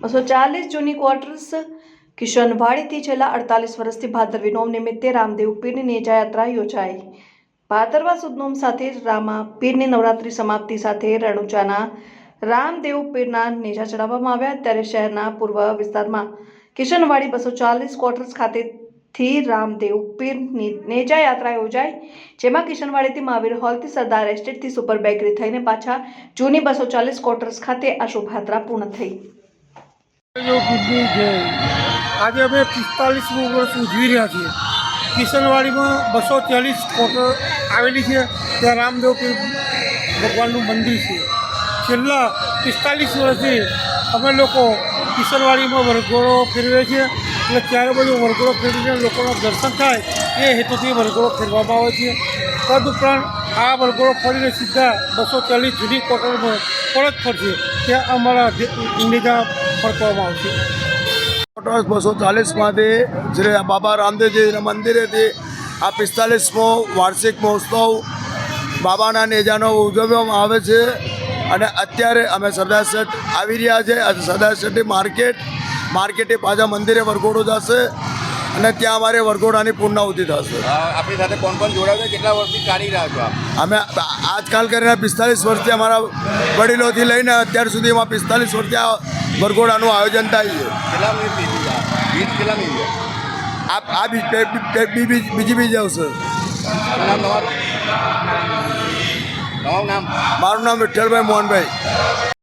240 જૂની ક્વાર્ટર્સ કિશનવાડીથી છેલ્લા 48 વર્ષથી ભાદરવી નોમ નિમિત્તે રામદેવ પીરની નેજા યાત્રા યોજાઈ। ભાદરવા સુદ નોમ સાથે રામા પીરની નવરાત્રી સમાપ્તિ સાથે રણુજાના રામદેવ પીરના નેજા ચડાવવામાં આવ્યા। ત્યારે શહેરના પૂર્વ વિસ્તારમાં કિશનવાડી 240 ક્વાર્ટર્સ ખાતેથી રામદેવ પીરની નેજા યાત્રા યોજાઈ, જેમાં કિશનવાડીથી મહાવીર હોલથી સરદાર એસ્ટેટથી સુપર બેકરી થઈને પાછા જૂની 240 ક્વાર્ટર્સ ખાતે આ શોભાયાત્રા પૂર્ણ થઈ। आज अमे 45 वर्ष उजवी रहा छे। किशनवाड़ी में 240 क्वार्टर आवेली है। त्या रामदेव पीर भगवान मंदिर है। छेल्ला 45 वर्षथी अमे लोग किशनवाड़ी में वरघोड़ो फेरवे छे। એટલે ત્યારે બધું વરઘોડો ફેરવીને લોકોના દર્શન થાય એ હેતુથી વરઘોડો ફેરવામાં આવે છે। તદુપરાંત આ વરઘોડો ફરીને સીધા 240 જૂની ક્વાર્ટરમાં પરત ફરશે, ત્યાં અમારા નેજા ફરકવામાં આવશે। 240 श्री बाबा रामदेव जी मंदिर थी आ 45मो वार्षिक महोत्सव बाबाना नेजानो उजवવામાં આવે છે। અને અત્યારે અમે સરદાર સેટ આવી રહ્યા છે। સરદાર સેટ માર્કેટે પાછા મંદિરે વરઘોડો જશે અને ત્યાં અમારે વરઘોડાની પૂર્ણાહુતિ થશે। આપણી સાથે કોણ કોણ જોડાયું છે, કેટલા વર્ષથી કાઢી રહ્યા છો? અમે આજકાલ કરીને 45 વર્ષથી અમારા વડીલોથી લઈને અત્યાર સુધીમાં 45 વર્ષથી આ વરઘોડાનું આયોજન થાય છે। કેટલા મિનિટ કેટલા મિનિટ આ બીજી બીજી આવશે। નામ મારું નામ વિઠ્ઠલભાઈ મોહનભાઈ।